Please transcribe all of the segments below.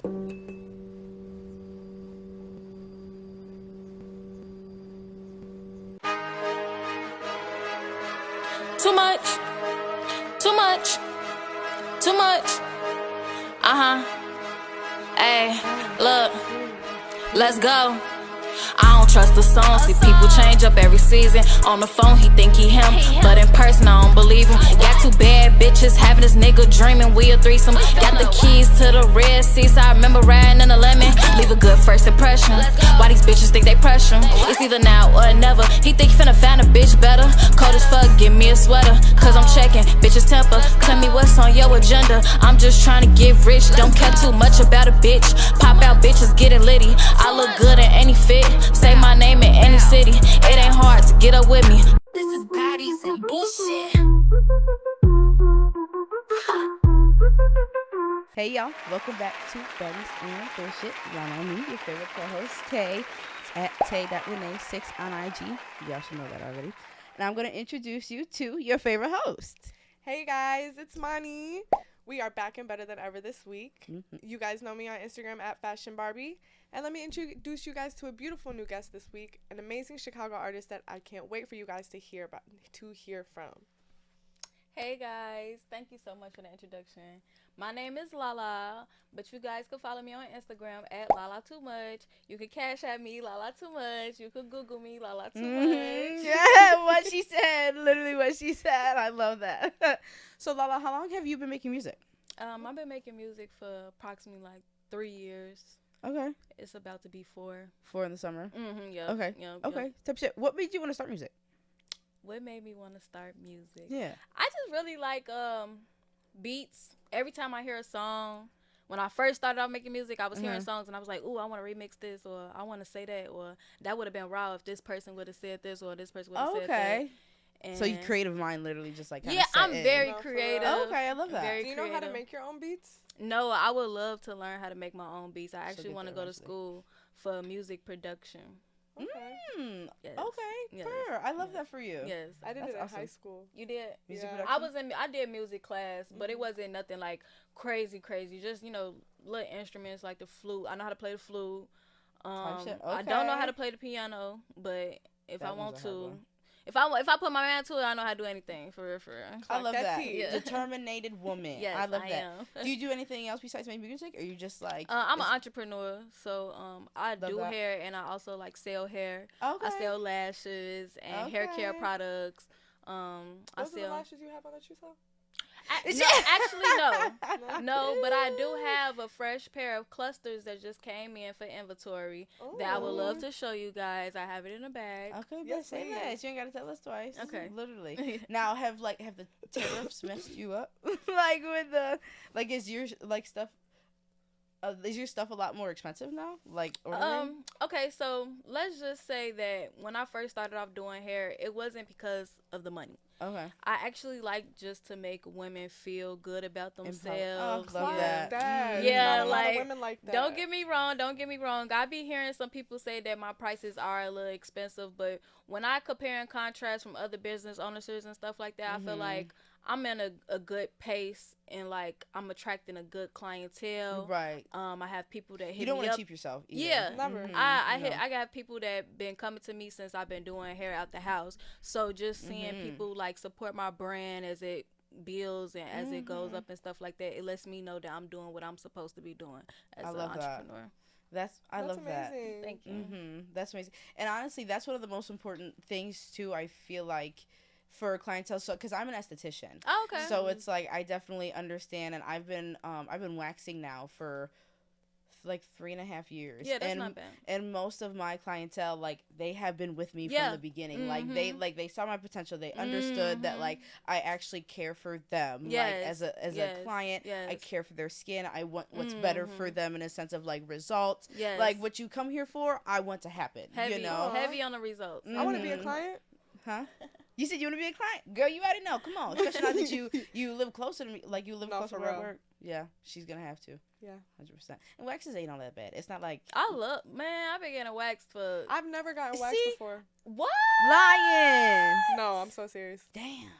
Too much, too much, too much. Hey, look, let's go. I don't trust the song, see people change up every season. On the phone he think he him, but in person I don't believe him. Got two bad bitches, having this nigga dreaming we a threesome. Got the keys to the Red Sea, so I remember riding in the lemon. Leave a good first impression. Why these bitches think they pressure him? It's either now or never. He think he finna find a bitch better. Cold as fuck, give me a sweater, cause I'm checking bitches temper. Tell me what's on your agenda. I'm just trying to get rich, don't care too much about a bitch. Pop out bitches getting litty. I look good in any fit. Say my name in any city. It ain't hard to get up with me. This is Baddies and bullshit. Hey y'all, welcome back to Baddies and Bullshit. Y'all know me, your favorite co-host, Tay. It's at Tay.Renee6 on IG. Y'all should know that already. And I'm going to introduce you to your favorite host. Hey guys, it's Mani. We are back and better than ever this week. You guys know me on Instagram at Fashion Barbie. And let me introduce you guys to a beautiful new guest this week, an amazing Chicago artist that I can't wait for you guys to hear from. Hey guys, thank you so much for the introduction. My name is Lala, but you guys can follow me on Instagram at Lala2LIT. You can cash at me, Lala2Much. You can Google me, Lala2Much. Yeah, what she said, literally what she said. I love that. So Lala, how long have you been making music? I've been making music for approximately like 3 years. Okay. It's about to be 4. 4 in the summer? Yeah. Okay. Yep, okay. Yep. Type shit. What made you want to start music? What made me want to start music? Yeah. I just really like beats. Every time I hear a song, when I first started out making music, I was hearing songs and I was like, ooh, I want to remix this, or I want to say that, or that would have been raw if this person would have said this, or this person would have said that. Okay. And So your creative mind literally just like yeah, I'm very No, for creative. real. Okay, I love that. Very Do you know how to creative. make your own beats? No, I would love to learn how to make my own beats. I actually get want to there go to eventually. school for music production. Okay. Yes. Okay, Yes. fair. I love Yes. that for you. Yes. I did That's it in awesome. high school. You did? Music Yeah. production? I did music class, but it wasn't nothing like crazy. Just, little instruments like the flute. I know how to play the flute. shit. I don't know how Okay. to play the piano, but if That I one's want a hard to, one. if I put my mind to it, I know how to do anything for real. I love that that. tea. Yeah. Determined woman. Yes, I love that. am. Do you do anything else besides make music, or you just like? I'm an entrepreneur, so I Love do that. hair and I also like sell hair. Okay. I sell lashes and hair care Okay. products. I Those are the sell. lashes you have on that you sell? No, actually no. No, but I do have a fresh pair of clusters that just came in for inventory that I would love to show you guys. I have it in a bag. Okay, but Yes, say please. less. You ain't gotta tell us twice. Okay. Literally. Now have the tariffs messed you up? Like with the is your stuff? Is your stuff a lot more expensive now? Like ordering? Okay, so let's just say that when I first started off doing hair, it wasn't because of the money. Okay. I actually like just to make women feel good about themselves. Oh, love yeah. that. Yeah, There's not a lot of like, women like that. Don't get me wrong. I be hearing some people say that my prices are a little expensive, but when I compare and contrast from other business owners and stuff like that, I feel like I'm in a good pace and like I'm attracting a good clientele. Right. I have people that hit You don't me want up. to cheap yourself either. Yeah, Never. I got people that been coming to me since I've been doing hair out the house. So just seeing people like support my brand as it builds and as it goes up and stuff like that, it lets me know that I'm doing what I'm supposed to be doing as I an love that. entrepreneur. I love that. amazing. Thank you. That's amazing. And honestly, that's one of the most important things too. I feel like for clientele, so because I'm an esthetician, Oh, okay. so it's like I definitely understand, and I've been waxing now for like 3.5 years. Yeah, that's and, not bad. And most of my clientele, like they have been with me Yeah. from the beginning. Like they saw my potential. They understood that like I actually care for them. Yes. Like as a client, I Yes. care for their skin. I want what's better for them in a sense of like results. Yes. Like what you come here for, I want to happen. Heavy, You know. heavy on the results. I want to be a client. Huh? You said you want to be a client, girl. You already know. Come on, especially now that you live closer to me, like you live No, closer for where I real. work. Yeah, she's gonna have to. Yeah. 100%. And waxes ain't all that bad. It's not like I've been getting waxed for I've never gotten waxed See? before. what? lying. No, I'm so serious. Damn,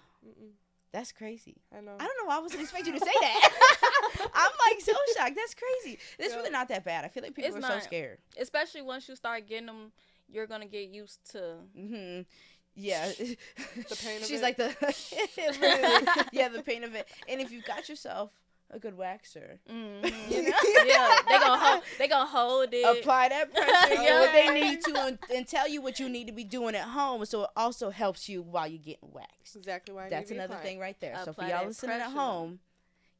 that's crazy. I know. I don't know why I wasn't expecting you to say that. I'm like so shocked. That's crazy. It's really not that bad. I feel like people are so scared. Especially once you start getting them, you're gonna get used to. Mm-hmm. Yeah. The pain of it. She's like the the pain of it. And if you've got yourself a good waxer, you know? Yeah, they gonna hold it, apply that pressure, what they need to, and tell you what you need to be doing at home. So it also helps you while you're getting waxed. Exactly why. That's another thing right there. So for y'all listening at home,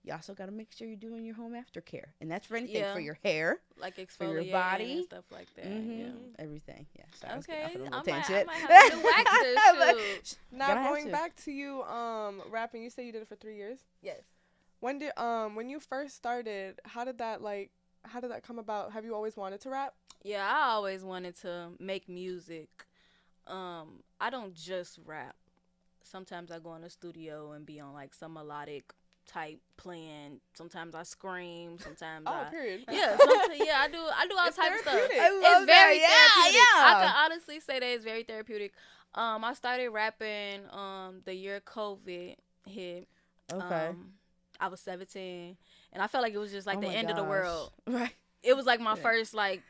you also got to make sure you're doing your home aftercare, and that's for anything for your hair, like exfoliating for your body, and stuff like that. Everything. Yeah. So okay. I might tangent. have a new waxer. Now going back to you rapping, you say you did it for 3 years. Yes. When you first started, how did that come about? Have you always wanted to rap? Yeah, I always wanted to make music. I don't just rap. Sometimes I go in the studio and be on like some melodic type playing. Sometimes I scream. Sometimes period. Yeah, I do all types of stuff. I love it's very that. therapeutic. Yeah. I can honestly say that it's very therapeutic. I started rapping the year COVID hit. Okay. I was 17, and I felt like it was just like the end of the world. Right. It was like my first like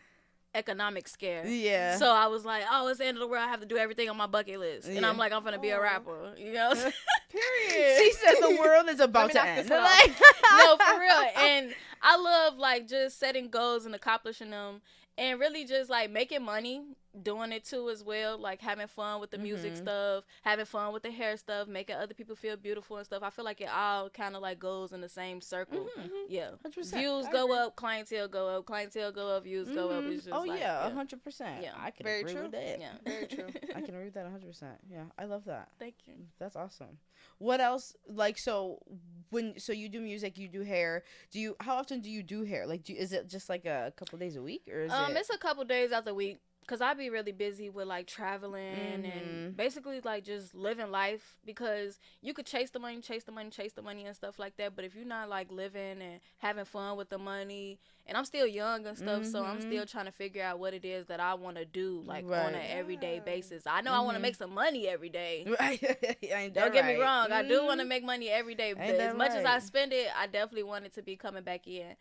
economic scare. Yeah. So I was like, oh, it's the end of the world. I have to do everything on my bucket list. And I'm like, I'm gonna be a rapper. You know? Period. She said the world is about to end. Like, no, for real. And I love like just setting goals and accomplishing them, and really just like making money doing it too as well, like having fun with the music stuff, having fun with the hair stuff, making other people feel beautiful and stuff. I feel like it all kind of like goes in the same circle. Yeah. 100%. Views go up, clientele go up, views go up. It's just 100%. Yeah, I can Very agree true. with that. Yeah. Very true. I can agree with that 100%. Yeah, I love that. Thank you. That's awesome. What else? Like, so you do music, you do hair. How often do you do hair? Like, is it just like a couple days a week, or is it? It's a couple days out the week. Cause I be really busy with like traveling and basically like just living life, because you could chase the money and stuff like that. But if you're not like living and having fun with the money, and I'm still young and stuff, so I'm still trying to figure out what it is that I want to do like on an everyday basis. I know I want to make some money every day. Right. Don't get me wrong. I do want to make money every day, but as much as I spend it, I definitely want it to be coming back in.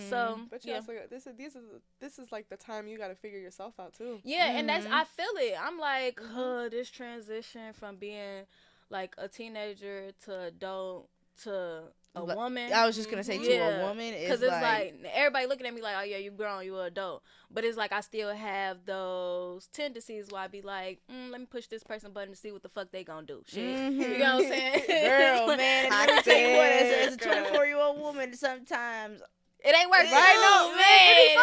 So, but you also, this is like the time you got to figure yourself out too. Yeah, and I feel it. I'm like, this transition from being like a teenager to adult to a woman. I was just gonna say to a woman, because it's like everybody looking at me like, oh yeah, you grown, you an adult. But it's like I still have those tendencies where I be like, let me push this person button to see what the fuck they gonna do. Shit, you know what I'm saying? Girl, man, let me tell you what, as a 24-year-old woman, sometimes. It ain't worth it. Right, no, man.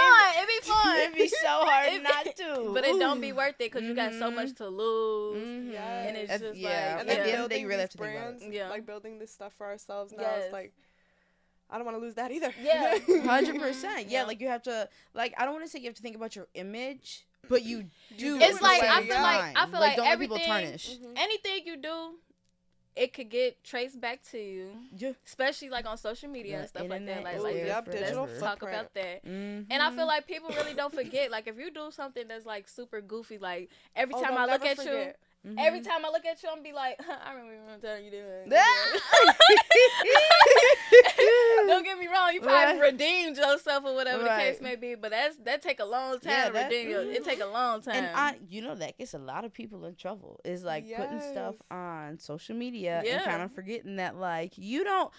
It be fun. It'd be so hard not to. But it don't be worth it, because you got so much to lose. Yeah. And it's just like, and then building you really have to brands, think about it. Like building this stuff for ourselves now. It's like, I don't want to lose that either. Yeah. 100%. Yeah, like you have to, like, I don't want to say you have to think about your image, but you do. It's like, I feel like don't everything, let people tarnish. Anything you do, it could get traced back to you, especially like on social media and stuff like that. Let's talk about that. And I feel like people really don't forget. Like if you do something that's like super goofy, like every time I look at you, every time I look at you, I'm be like, I remember telling you this. Don't get me wrong, you probably redeemed yourself or whatever the case may be, but that take a long time to redeem you. It take a long time. And that gets a lot of people in trouble. Is like putting stuff on social media and kind of forgetting that like you don't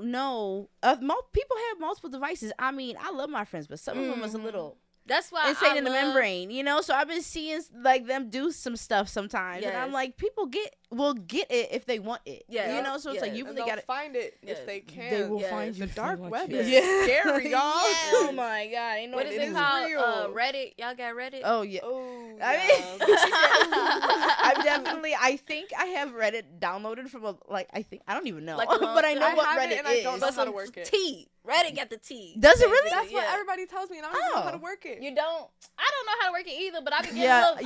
know. People have multiple devices. I mean, I love my friends, but some of them is a little. That's why insane in the membrane, you know. So I've been seeing like them do some stuff sometimes, and I'm like, people will get it if they want it, you know. So it's like you really gotta find it if they can. They will find you. The dark web is scary, y'all. Oh my god! Ain't no what is it called? Reddit. Y'all got Reddit? Oh yeah. Oh, I mean, I think I have Reddit downloaded from I don't even know, but I know what Reddit is. I don't know how to work it. Reddit got the T. Does it really? That's what everybody tells me, and I don't know how to work it. You don't? I don't know how to work it either, but I be getting I be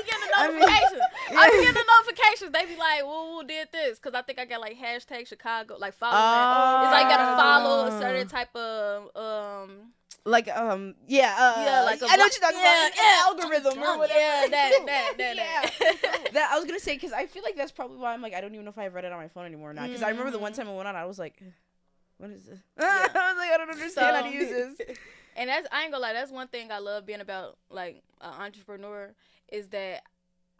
getting the notifications. I be getting the notifications. They be like, "Woo, did this?" Because I think I got like hashtag Chicago, like follow. It's like you gotta follow a certain type of like like I know what you're talking about. Algorithm or whatever. That I was gonna say, because I feel like that's probably why I'm like, I don't even know if I have Reddit on my phone anymore or not. Because I remember the one time I went on, I was like, What is this? Yeah. I was like, I don't understand how to use this. And that's, I ain't gonna lie, that's one thing I love being about like an entrepreneur is that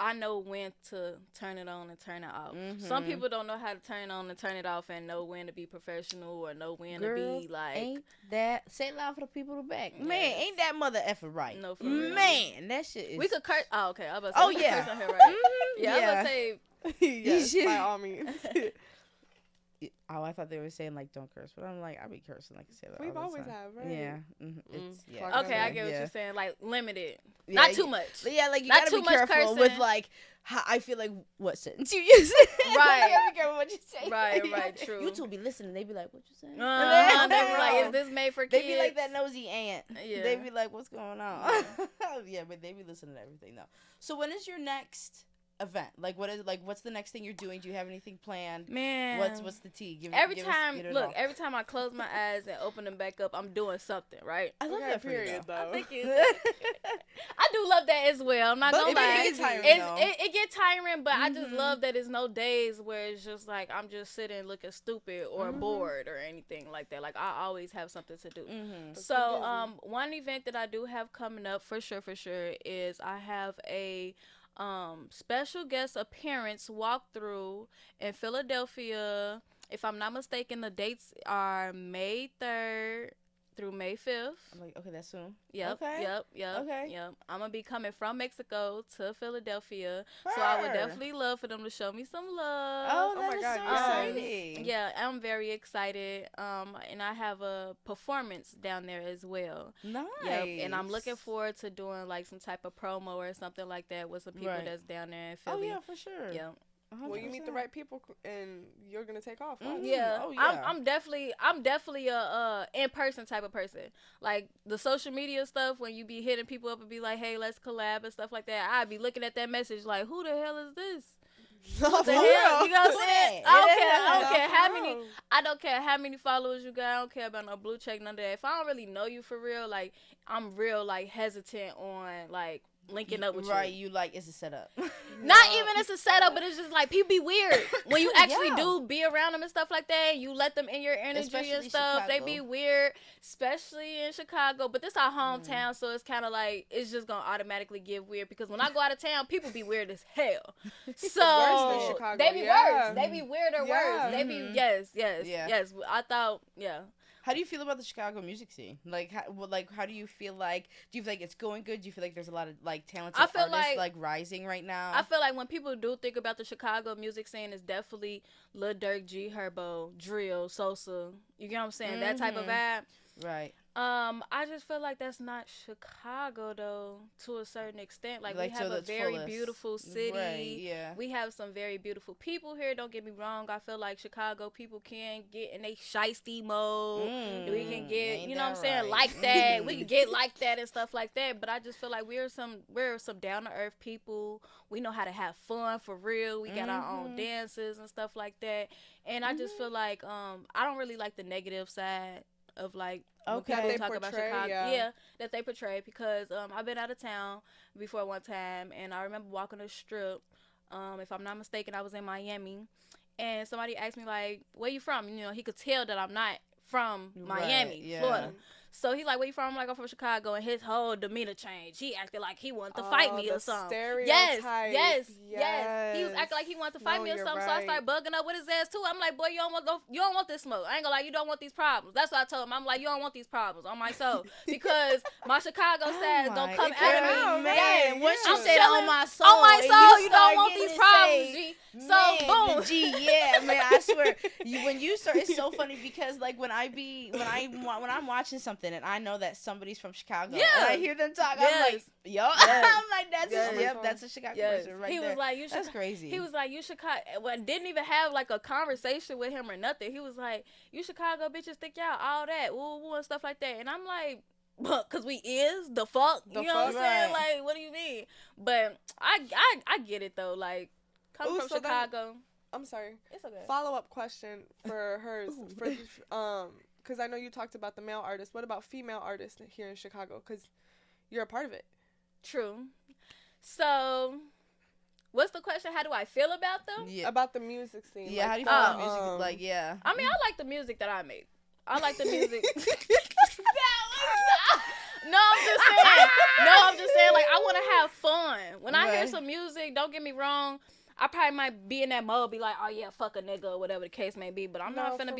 I know when to turn it on and turn it off. Some people don't know how to turn it on and turn it off and know when to be professional or know when to be like. Ain't that, say it loud for the people in the back. Yes. Man, ain't that mother effing right. No, for real. Man, that shit is. We could curse. Oh, okay. I was about to say, oh, we could yeah. curse on here, right? Yeah, I was about to say. Yes, by all means. Oh, I thought they were saying like don't curse, but I'm like I be cursing like I say that. We've all the always time. have, right? Yeah. It's, yeah. Okay, I get what you're saying. Like limited, Yeah, not too much. Yeah, like you not gotta too be much careful cursing. with like how I feel like what sentence you use. Right. You gotta be careful what you say. Right, true. You two be listening. They be like, "What you saying?" They be like, "Is this made for kids?" They be like that nosy aunt. Yeah. They be like, "What's going on?" Yeah, but they be listening to everything though. So when is your next event? Like what's the next thing you're doing? Do you have anything planned? Man, what's the tea? Every time I close my eyes and open them back up, I'm doing something, right? I love that period though. Thank you. I do love that as well. I'm not gonna lie. It gets tiring, but I just love that it's no days where it's just like I'm just sitting looking stupid or bored or anything like that. Like I always have something to do. So one event that I do have coming up for sure is I have a special guest appearance walkthrough in Philadelphia. If I'm not mistaken, the dates are May 3rd through May 5th. I'm like, okay, that's soon. Yep. Okay. I'm gonna be coming from Mexico to Philadelphia, so I would definitely love for them to show me some love. Oh, my is God, so yes. exciting. Yeah, I'm very excited. And I have a performance down there as well. Nice. Yep. And I'm looking forward to doing like some type of promo or something like that with some people Right. that's down there in Philly. Oh yeah, for sure. Yep. 100%. Well, you meet the right people and you're gonna take off. Right? Yeah. Oh, yeah. I'm definitely a in-person type of person. Like the social media stuff, when you be hitting people up and be like, hey, let's collab and stuff like that, I'd be looking at that message like, who the hell is this? What the hell? You know what I'm saying? I don't care how many followers you got. I don't care about no blue check, none of that. If I don't really know you for real, like I'm real like hesitant on like linking up with you. Right, you like, it's a setup. Not even it's a setup, but it's just like people be weird when you actually do be around them and stuff like that. You let them in your energy Especially and stuff. Chicago. They be weird, especially in Chicago. But this our hometown, so it's kind of like it's just gonna automatically get weird because when I go out of town, people be weird as hell. So Worse than Chicago, they be worse. They be weirder Yeah. worse. They be yes. I thought How do you feel about the Chicago music scene? Like, how do you feel like? Do you feel like it's going good? Do you feel like there's a lot of like talented artists like rising right now? I feel like when people do think about the Chicago music scene, it's definitely Lil Durk, G Herbo, Drill, Sosa. You get what I'm saying? That type of vibe. Right. I just feel like that's not Chicago though, to a certain extent. Like we have a very beautiful city. Right, yeah. We have some very beautiful people here. Don't get me wrong. I feel like Chicago people can get in a shiesty mode. We can get, you know what I'm saying, right? like that. We can get like that and stuff like that. But I just feel like we're some down to earth people. We know how to have fun for real. We got our own dances and stuff like that. And I just feel like I don't really like the negative side of like when people talk about Chicago, that they portray, because I've been out of town before one time, and I remember walking the strip. If I'm not mistaken, I was in Miami, and somebody asked me like, "Where you from?" You know, he could tell that I'm not from Miami, Florida. So he's like, "Where you from?" I'm like, "I'm from Chicago," and his whole demeanor changed. He acted like he wanted to fight me or something. Yes. He was acting like he wanted to fight me or something. So I started bugging up with his ass too. I'm like, "Boy, you don't want this smoke. I ain't gonna lie, you don't want these problems." That's what I told him. I'm like, "You don't want these problems on my soul because my Chicago sides don't come out of me." Man, once you said on my soul, you don't want these problems, G. So boom, G, yeah, man, I swear. When you start, it's so funny because like when I'm watching something and I know that somebody's from Chicago, and I hear them talk, I'm like, yo, I'm like, that's a Chicago person right there. He was like, "You that's crazy." He was like, "You Chicago." Well, didn't even have like a conversation with him or nothing. He was like, "You Chicago bitches think y'all all that, woo woo and stuff like that," and I'm like, "Cause we is the fuck, you know what I'm saying? Like, what do you mean?" But I get it though. Like, come from Chicago. I'm sorry. It's okay. Follow-up question for hers. Because I know you talked about the male artists. What about female artists here in Chicago? Because you're a part of it. True. So, what's the question? How do I feel about them? About the music scene. Yeah, how do you feel about music? Like, I mean, I like the music that I make. I like the music. No, I'm just saying, like, I want to have fun. When I hear some music, don't get me wrong, I probably might be in that mode, be like, oh yeah, fuck a nigga, or whatever the case may be. But I'm not finna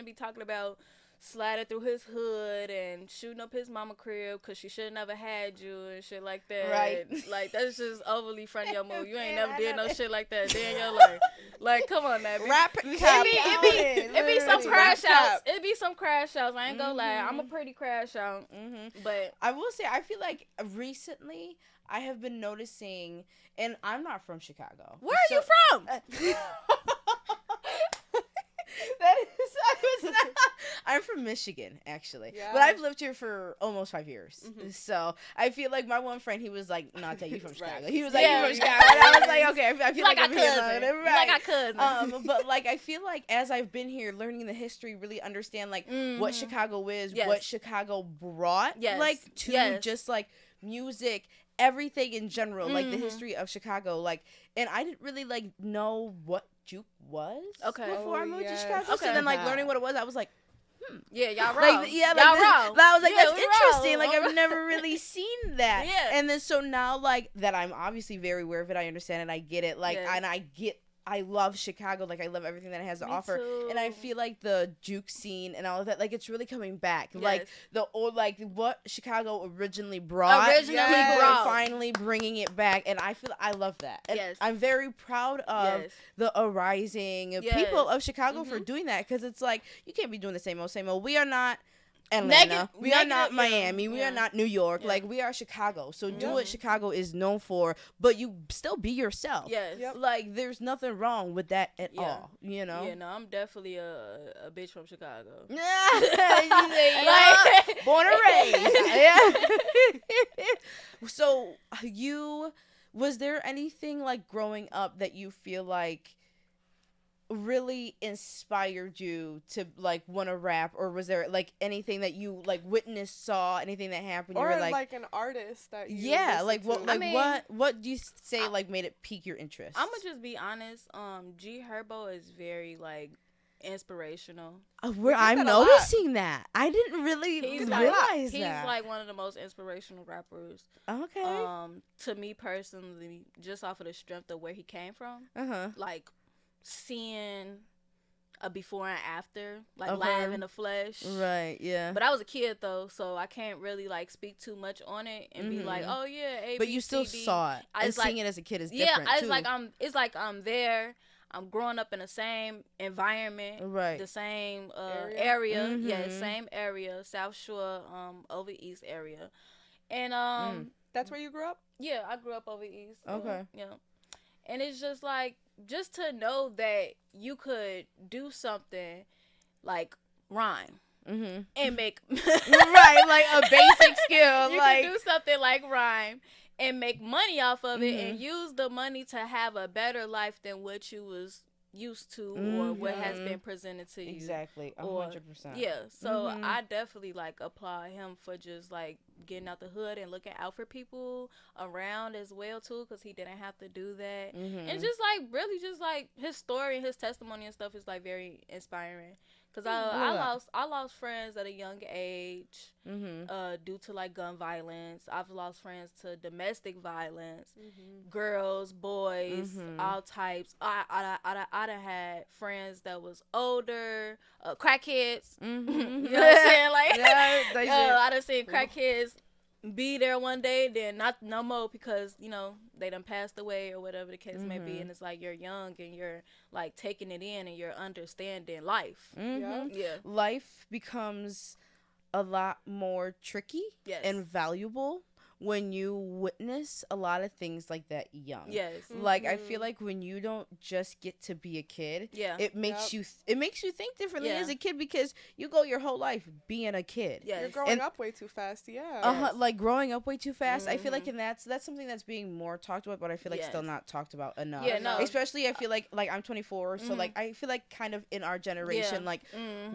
be talking about sliding through his hood and shooting up his mama crib because she should never had you and shit like that. Right. Like, that's just overly front of your move. You ain't never did no shit like that day in your life. Like, come on, man. It be some crash outs. It be some crash outs. I ain't gonna lie. I'm a pretty crash out. But I will say, I feel like recently I have been noticing, and I'm not from Chicago. Where are you from? I'm from Michigan, actually. Yeah. But I've lived here for almost 5 years. So I feel like my one friend, he was like, no, I'll tell you from Chicago. He was like, you from Chicago. And I was like, okay, I feel like I'm here. Like I could. But like, I feel like as I've been here, learning the history, really understand like what Chicago is, what Chicago brought, like to just like music, everything in general, like the history of Chicago, like, and I didn't really like know what juke was before I moved to Chicago. So then like learning what it was, I was like, yeah, y'all wrong. Like, yeah, like y'all this, wrong. I was like, Yeah, that's we interesting. wrong. Like, I've never really seen that. Yeah. And then so now, like, that I'm obviously very aware of it, I understand it, I get it. Like, and I love Chicago. Like, I love everything that it has to offer. Too. And I feel like the juke scene and all of that, like, it's really coming back. Yes. Like, the old, like, what Chicago originally brought. People are finally bringing it back. And I feel, I love that. And I'm very proud of the arising people of Chicago for doing that. Because it's like, you can't be doing the same old. We are not Atlanta. We are not Miami. We are not New York. Like, we are Chicago. So do what Chicago is known for, but you still be yourself. Yes. Like, there's nothing wrong with that at all, you know? Yeah, no, I'm definitely a bitch from Chicago. Like, born and raised. Yeah. So, was there anything, like, growing up that you feel like really inspired you to like want to rap, or was there like anything that you like witnessed, saw, anything that happened, or you were like an artist that you like what to? like, I mean, what do you say like made it pique your interest? I'm gonna just be honest. G Herbo is very like inspirational. I'm noticing that. I didn't really realize that. He's like one of the most inspirational rappers. Okay. To me personally, just off of the strength of where he came from. Like seeing a before and after, like live in the flesh. Right, yeah. But I was a kid though, so I can't really like speak too much on it and be like, oh yeah, A, but B, you still C, D. saw it. And seeing it as a kid is different too. It's like I'm there. I'm growing up in the same environment, the same area. Yeah, same area, South Shore, over East area, and that's where you grew up. Yeah, I grew up over East. Okay. Yeah, and it's just like to know that you could do something like rhyme and make right, like a basic skill. You like could do something like rhyme and make money off of it and use the money to have a better life than what you was used to or what has been presented to you. Exactly, 100%. Yeah, so I definitely like applaud him for just like getting out the hood and looking out for people around as well too, because he didn't have to do that. And just like really just like his story and his testimony and stuff is like very inspiring. Cause I lost friends at a young age due to like gun violence. I've lost friends to domestic violence, girls, boys, all types. I done had friends that was older, crackheads. You know what I'm saying? Like, I done seen crackheads be there one day, then not no more because, you know, they done passed away or whatever the case may be. And it's like you're young and you're like taking it in and you're understanding life. Yeah. Life becomes a lot more tricky and valuable when you witness a lot of things like that young. Yes. Like, I feel like when you don't just get to be a kid, it makes you think differently as a kid, because you go your whole life being a kid. You're growing up way too fast. Like growing up way too fast. I feel like, and that's something that's being more talked about, but I feel like still not talked about enough. Especially I feel like I'm 24, so like I feel like kind of in our generation, like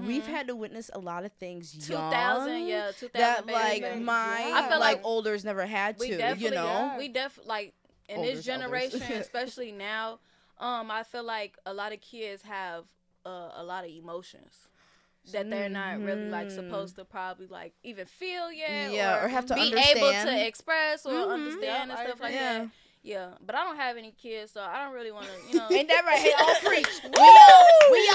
we've had to witness a lot of things young. 2000 that like I feel like older's never had to, you know. We definitely like in this generation, especially now. I feel like a lot of kids have a lot of emotions. that they're not really like supposed to probably like even feel yet, or have to be understand. able to express or understand and stuff like Yeah. that. Yeah, but I don't have any kids, so I don't really want to, you know. Ain't that right? Hey, all preach. We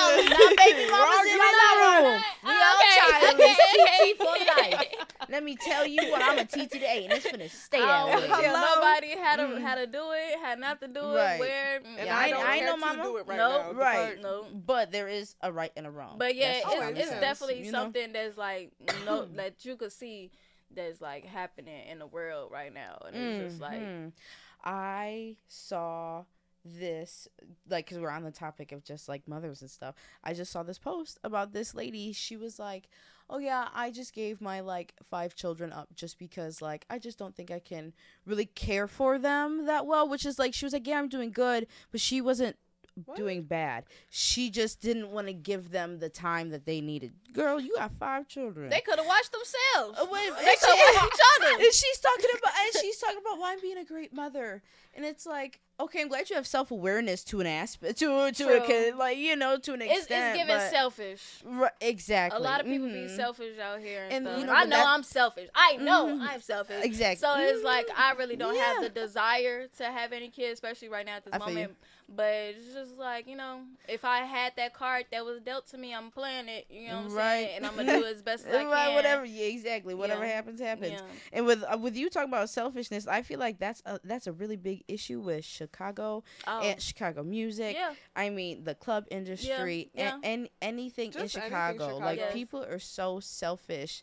all now baby mamas in the room. We all childless. TT for life. Let me tell you what, I'm a TT to A, and it's finna stay that I way. don't tell nobody how to do it, how not to do Right. it, where. And Yeah, I don't I care know, to mama. do it right Nope. now. Right. No. But there is a right and a wrong. But yeah, That's just how it it's is, definitely you know? something that's like that you could see that's like happening in the world right now, and it's just like I saw this, like, because we're on the topic of just like mothers and stuff. I just saw this post about this lady. She was like, oh yeah, I just gave my like 5 children up just because like I just don't think I can really care for them that well, which is like, she was like, yeah, I'm doing good, but she wasn't doing bad. She just didn't want to give them the time that they needed. Girl, you got 5 children. they could have watched themselves. They They could have watched each other. and she's talking about why I'm being a great mother, and it's like, okay, I'm glad you have self-awareness to an aspect, to a like, you know, to an extent. It's giving but, selfish. Exactly. A lot of people be selfish out here and stuff. you know, I but know I'm selfish. I know I'm selfish. Exactly. So it's like I really don't have Yeah. the desire to have any kids, especially right now at this I feel moment. But it's just like, you know, if I had that card that was dealt to me, I'm playing it. You know what I'm saying? And I'm gonna do as best as I can. Whatever. Yeah, exactly. Whatever happens, happens. Yeah. And with you talking about selfishness, I feel like that's a really big issue with Chicago and Chicago music. Yeah. I mean, the club industry and anything Just in anything Chicago. Like, Yes. people are so selfish.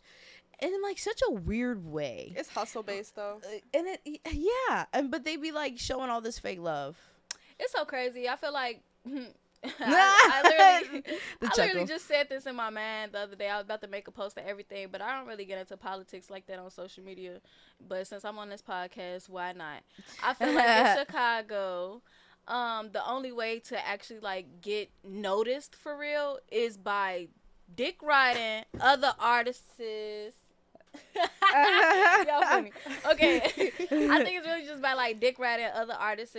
And in like such a weird way. It's hustle based though. And but they be like showing all this fake love. It's so crazy. I feel like I The literally chuckle. just said this in my mind the other day. I was about to make a post of everything, but I don't really get into politics like that on social media. But since I'm on this podcast, why not? I feel like in Chicago, the only way to actually like get noticed for real is by dick riding other artists. Y'all funny. Okay. I think it's really just by like dick riding other artists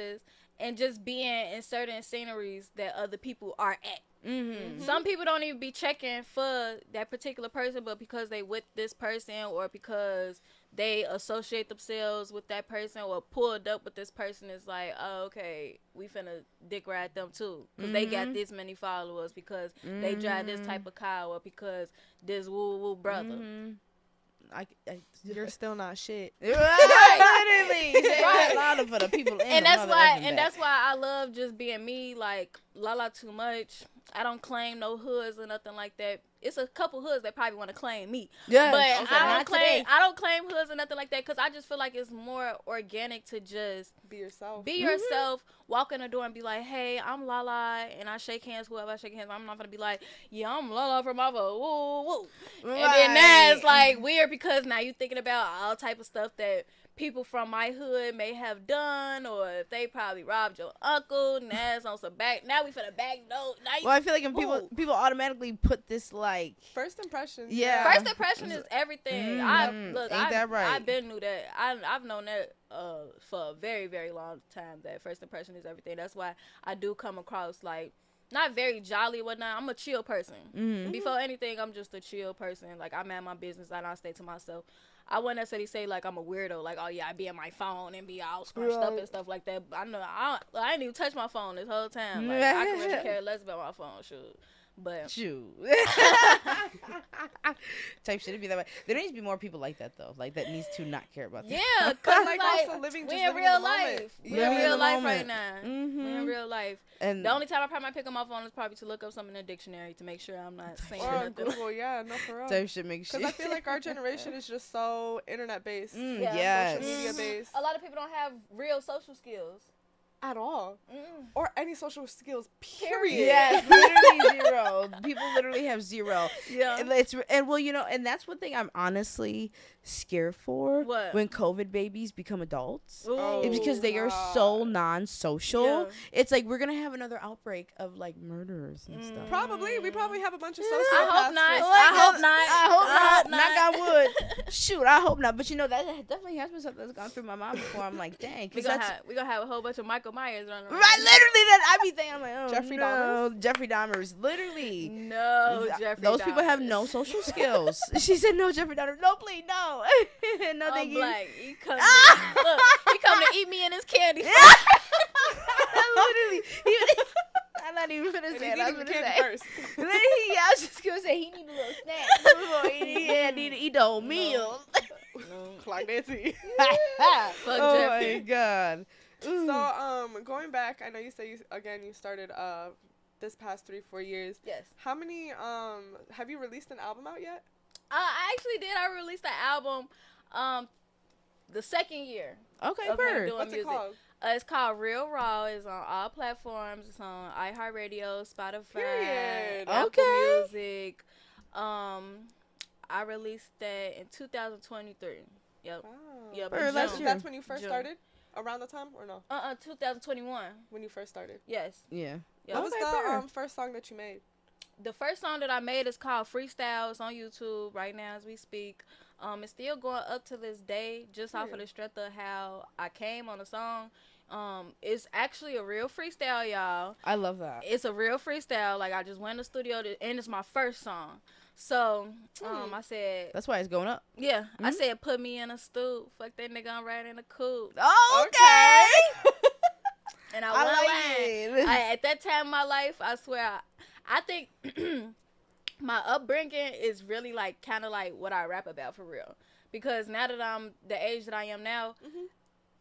and just being in certain sceneries that other people are at. Some people don't even be checking for that particular person, but because they with this person or because they associate themselves with that person or pulled up with this person, is like, oh, okay, we finna dick ride them too, because they got this many followers, because they drive this type of car, or because this woo woo brother. You're still not shit. Right, literally. Right. Louder for the people in And the that's why, mother and effing that's why I love just being me. Like Lala too much. I don't claim no hoods or nothing like that. It's a couple hoods that probably want to claim me. Yeah, but okay, I not don't claim. today. I don't claim hoods or nothing like that, because I just feel like it's more organic to just Be yourself. be yourself. Walk in the door and be like, "Hey, I'm Lala," and I shake hands. Whoever I shake hands, I'm not gonna be like, "Yeah, I'm Lala from Ava." Woo woo. And then that's like weird, because now you thinking about all type of stuff that people from my hood may have done, or if they probably robbed your uncle. Now it's on some back. Now we finna back note. Well, I feel like when people automatically put this like First impression. Yeah. First impression is everything. Ain't that right? I've been knew that. I've known that for a very, very long time, that first impression is everything. That's why I do come across like not very jolly or whatnot. I'm a chill person. Before anything, I'm just a chill person. Like, I'm at my business. I don't stay to myself. I wouldn't necessarily say like I'm a weirdo. Like, oh yeah, I be on my phone and be all scrunched up and stuff like that. But I know I ain't even touch my phone this whole time. Like, I can really care less about my phone. Shoot. But shoot. Type shit, it'd be that way. There needs to be more people like that though. Like, that needs to not care about that. yeah, cause Like, like also living we just in living real in the moment. life. We Living in in real the life moment. right now. We in real life. And The only time I probably might pick up my phone is probably to look up something in the dictionary to make sure I'm not saying Or on nothing. Google, yeah, no, for real. type shit makes shit. Because I feel like our generation is just so internet based. Yeah, yes. Social media based. A lot of people don't have real social skills. At all. Mm. Or any social skills, period. Yes, literally zero. People literally have zero. Yeah. And well, you know, and that's one thing I'm honestly scared for. What? When COVID babies become adults. Oh, It's because they are so God. non-social. Yeah. It's like we're gonna have another outbreak of like murderers and stuff. Probably. We probably have a bunch of sociopaths. I hope not. just- I hope not. I hope not. Knock on wood. Shoot, I hope not. But you know, that definitely has been something that's gone through my mind before. I'm like, dang. We gonna have a whole bunch of microwaves Michael Myers running around. Right, literally that I be thinking, I'm like, oh Jeffrey no, Jeffrey Dahmer's literally. No, Jeffrey Those people have Dahmers. no social skills. She said no, Jeffrey Dahmer. No, please, no. No, I'm thank you. black. He come look, he come to eat me in his candy. Literally, I'm not even finna say it. I was gonna say first. Literally, I was just gonna say he need a little snack before he need to eat the whole meal. Clock Nancy. Fuck Oh Jeffrey. my god. So, going back, I know you say you started this past 3-4 years. Yes. How many have you released an album out yet? I actually did. I released the album the second year. Okay, of me bird. doing What's music. it called? It's called Real Raw. It's on all platforms. It's on iHeartRadio, Spotify, Period. Apple Okay. Music. I released that in 2023. Yep. Wow. Yep. Bird, in last June. year. That's when you first June. started? Around the time or no? 2021. When you first started. Yes. Yeah. Yep. What was Okay, the bird. first song that you made? The first song that I made is called Freestyle. It's on YouTube right now as we speak. It's still going up to this day, just off of the strength of how I came on the song. It's actually a real freestyle, y'all. I love that. It's a real freestyle. Like, I just went in the studio, and it's my first song. So, I said, That's why it's going up. yeah, I said, put me in a stoop. Fuck that nigga, I'm riding in a coupe. Oh, okay. And I I went like lying. it. At that time in my life, I swear, I think my upbringing is really like kind of like what I rap about for real. Because now that I'm the age that I am now,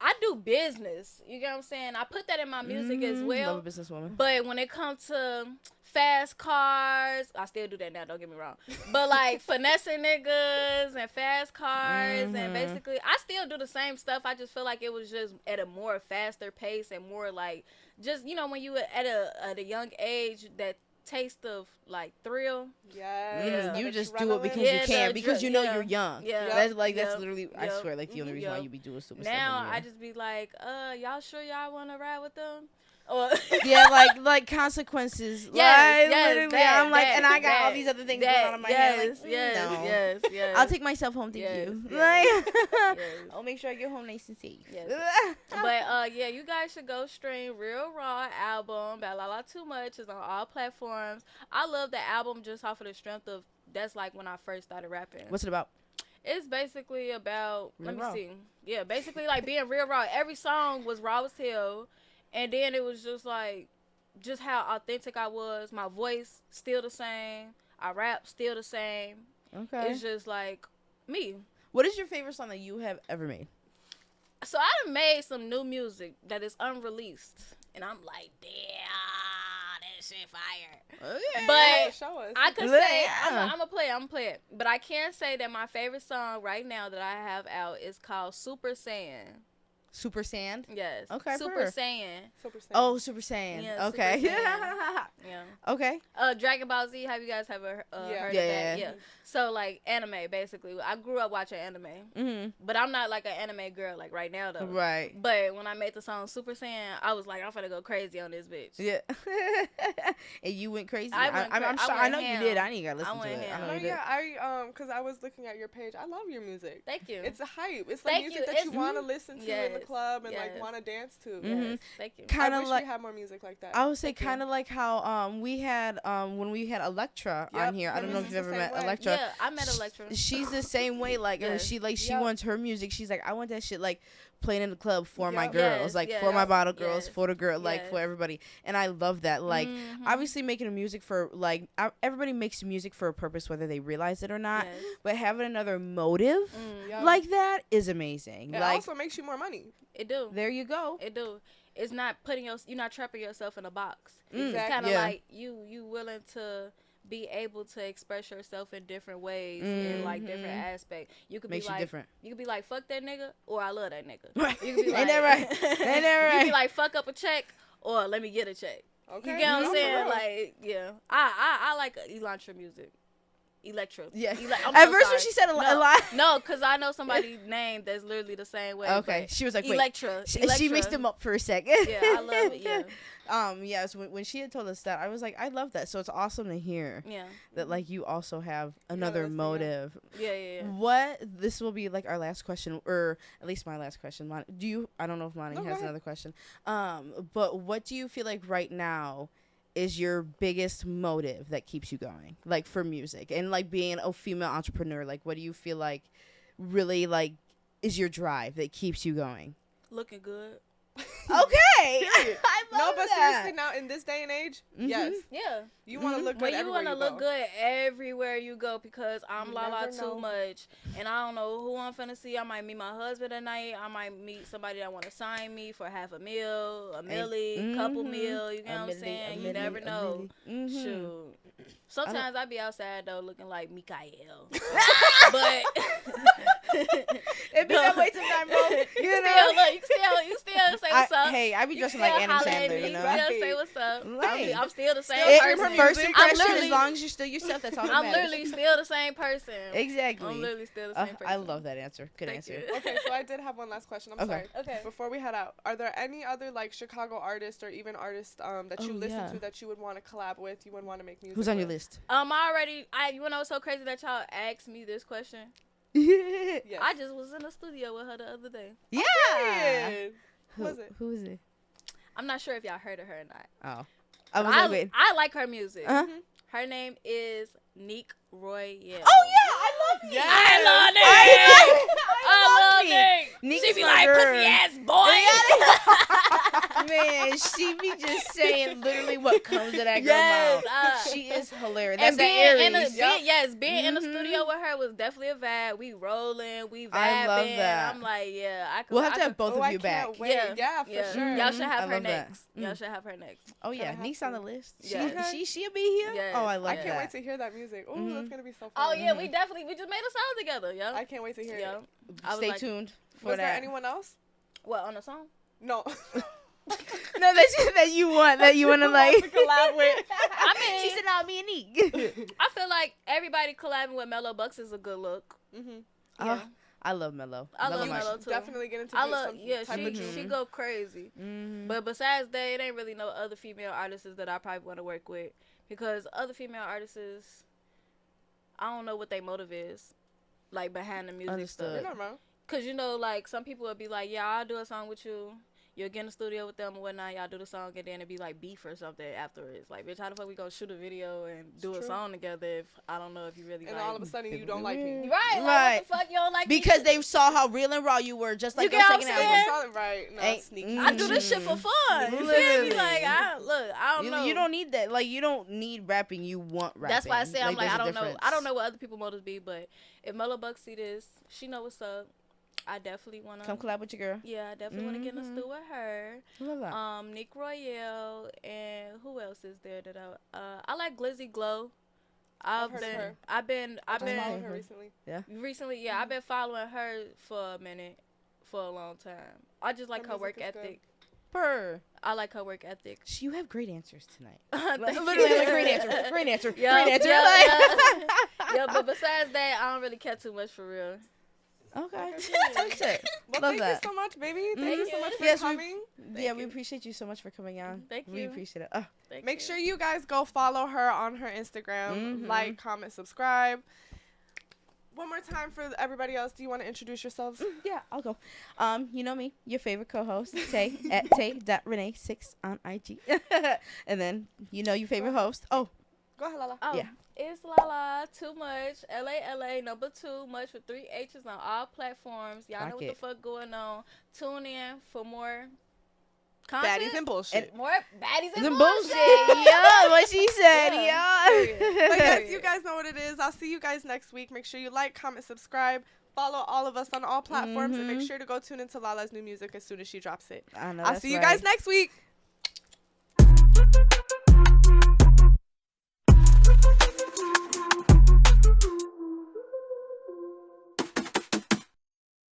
I do business. You get what I'm saying? I put that in my music as well. Love a businesswoman. But when it comes to fast cars, I still do that now, don't get me wrong. But like finessing niggas and fast cars and basically, I still do the same stuff. I just feel like it was just at a more faster pace and more like, just, you know, when you at a young age, that taste of like thrill. Yes. You that just run do it away. because Yeah, you can, the because you know you're yeah. young. Yeah. That's like that's Yep. literally. I Yep. swear, like the only reason why Yep. you be doing stupid Now stuff. I just be like, y'all sure y'all want to ride with them? Or Yeah, like consequences. Yes, like, yes, literally, that, I'm like, that, and I got all that, these other things that, going on in my head. Like, yes, no. yes. I'll take myself home, thank Yes, you. yes, Like, yes. I'll make sure I get home nice and safe. Yes. But yeah, you guys should go stream Real Raw album by Lala2LIT. It's on all platforms. I love the album just off of the strength of that's like when I first started rapping. What's it about? It's basically about Real let me raw. see. Yeah, basically like being real raw. Every song was raw as hell, and then it was just like just how authentic I was. My voice still the same. I rap still the same. Okay. It's just like me. What is your favorite song that you have ever made? So I done made some new music that is unreleased, and I'm like, damn, that shit fire. Okay. But Show us. I could say Yeah. I'm gonna play it, but I can't say that my favorite song right now that I have out is called Super Saiyan. Super Sand. Yes. Okay, Super purr. Saiyan. Super Saiyan. Oh, Super Saiyan. Yeah, Okay. Super Saiyan. Yeah. Okay. Dragon Ball Z. Have you guys ever heard Yeah. of Yeah, that? yeah. Yeah. So like anime, basically. I grew up watching anime, Mhm. but I'm not like an anime girl like right now though. Right. But when I made the song Super Saiyan, I was like, I'm finna go crazy on this bitch. Yeah. And you went crazy. I went I'm cra- sure. I I went know you ham. did. I need to listen I to went it. I ham. know No, you did. yeah, because I was looking at your page. I love your music. Thank you. It's a hype. It's like Thank music you. that you It's- want to listen to in the Yes. club and like Yes. want to dance to. Mhm. Thank you. I Kind of wish like we had more music like that. I would say Thank you. kind of like how we had when we had Electra Yep, on here. I her don't know if music's you've the ever same met way. Electra. Yeah, I met Electra. She's the same way. Like Yes. she Yep. wants her music. She's like, I want that shit like playing in the club for my Yep. girls, Yes, like yes, for my bottle girls, yes, for the girl, like for yes. everybody. And I love that. Like Mhm. obviously making a music for like everybody makes music for a purpose whether they realize it or not. Yes. But having another motive Mm. Yep. like that is amazing. it like also makes you more money. It do. there you go. It do. It's not you're not trapping yourself in a box. Mm, It's kind of yeah. like you willing to be able to express yourself in different ways in like different Mhm. aspects. You could Makes be you like different. you could be like fuck that nigga or I love that nigga. Right. You could be Ain't like that right? Ain't that You right? be like fuck up a check or let me get a check. Okay. You get what No, I'm for saying? real. Like yeah, I like Elantra music. Electra. Yeah. I'm At so first sorry. when she said a no, lot. No, because I know somebody's name that's literally the same way. Okay, she was like, wait. Electra. She mixed them up for a second. Yeah, I love it. Yeah. Yes, when she had told us that, I was like, I love that. So it's awesome to hear that, like, you also have another motive. Yeah. What, this will be, like, our last question, or at least my last question. I don't know if Mani has another question. But what do you feel like right now is your biggest motive that keeps you going, like, for music and, like, being a female entrepreneur? Like, what do you feel like really, like, is your drive that keeps you going? Looking good. Okay. I love No, but that. seriously, now in this day and age, yes. Yeah. You want to look good When you everywhere want to look good everywhere you go, because I'm Lala too much, and I don't know who I'm finna see. I might meet my husband tonight. I might meet somebody that want to sign me for $500,000, a milli, couple mil. You know what I'm saying? You never know. Shoot. Sometimes I be outside though, looking like Mikael, but it be that way sometimes, bro. You still say what's up. Hey, I be dressing like Adam Sandler, you know. You still say what's up. Right. I'm still the same person. First impression, as long as you're still yourself, that's all that matters. I'm literally still the same person. Exactly. I'm literally still the same person. I love that answer. Good Thank answer. you. Okay, so I did have one last question. I'm sorry. Okay. Before we head out, are there any other like Chicago artists or even artists that you listen to that you would want to collab with? You would want to make music. Who's on your with? list? You know what's so crazy that y'all asked me this question? Yes. I just was in the studio with her the other day. Yeah. Period. Who is it? Who is it? I'm not sure if y'all heard of her or not. Oh. I like her music. Uh-huh. Her name is Nick Royale. Oh yeah, I love Nick. Yes. I love Nick. I love Nick. Nick's She be my like, girl. pussy ass boy. Man, she be just saying literally what comes to that girl mouth. She is hilarious. That's And the Aries. being in the studio with her was definitely a vibe. We rolling, we vibing. I love that. I'm like, I could. We'll have to have both of you back. Can't wait. Yeah, for sure. Y'all should have I her love that. next. Y'all should have her next. Oh yeah, have Nick's to. on the list. Yeah. She'll be here. Yes. Oh, I love I that. can't wait to hear that music. Oh, that's gonna be so fun. Oh yeah, we just made a song together, yo. I can't wait to hear it. Stay tuned for Was that. there anyone else? What, on the song? No. No, that you want to like to collab with. I mean, she said, "No, me and Nick." I feel like everybody collabing with Mellow Bucks is a good look. Yeah. I love Mellow. I love him much. Mellow too. Definitely get into I some love, type of she jewelry. go crazy. But besides that, it ain't really no other female artists that I probably want to work with, because other female artists, I don't know what their motive is, like behind the music stuff. You're not wrong. Cause like some people would be like, yeah, I'll do a song with you. You'll get in the studio with them or whatnot. Y'all do the song, and then it'd be like beef or something afterwards. Like, bitch, how the fuck we gonna shoot a video and do a song together if I don't know if you really And like. all of a sudden you don't like me. Right, like, what the fuck, you don't like because me? they saw how real and raw you were, just like You those get what second I'm albums. saying? Right. No, Ain't- sneaky. I do this shit for fun. You feel me? Literally. Like, I don't know. You don't need that. Like, you don't need rapping. You want rapping. That's why I say I'm like, there's I a don't know. difference. I don't know what other people motives be, but if Mellow Buck see this, she know what's up. I definitely wanna Come collab with your girl. Yeah, I definitely wanna get in the stew with her. Love that. Nick Royale, and who else is there that I like Glizzy Glow. I've heard of her. I've been followed her recently. recently, I've been following her for a minute, for a long time. I just like her work ethic. I like her work ethic. You have great answers tonight. Thank Literally, you. like, great answer. Great answer. Yeah, Great answer. yeah, but besides that, I don't really care too much for real. Okay. That's it. Well, Love thank that. you so much, baby. Thank you so much for Yes, coming. we appreciate you so much for coming on. Thank We you. appreciate it. Oh, Make sure you guys go follow her on her Instagram. Like, comment, subscribe. One more time for everybody else. Do you want to introduce yourselves? yeah, I'll go. You know me, your favorite co-host, Tay, at tay.renee6 on IG. And then, you know your favorite host. Oh, Go ahead, Lala. Oh, Yeah. It's Lala too much. LALA number 2 much with 3 H's on all platforms. Y'all know what the fuck going on. Tune in for more content. Baddies and bullshit. More baddies and the bullshit. bullshit. Yeah, what she said. Yeah. Yeah. But yes, you guys know what it is. I'll see you guys next week. Make sure you like, comment, subscribe. Follow all of us on all platforms. And make sure to go tune into Lala's new music as soon as she drops it. I know. I'll that's see you right. guys next week.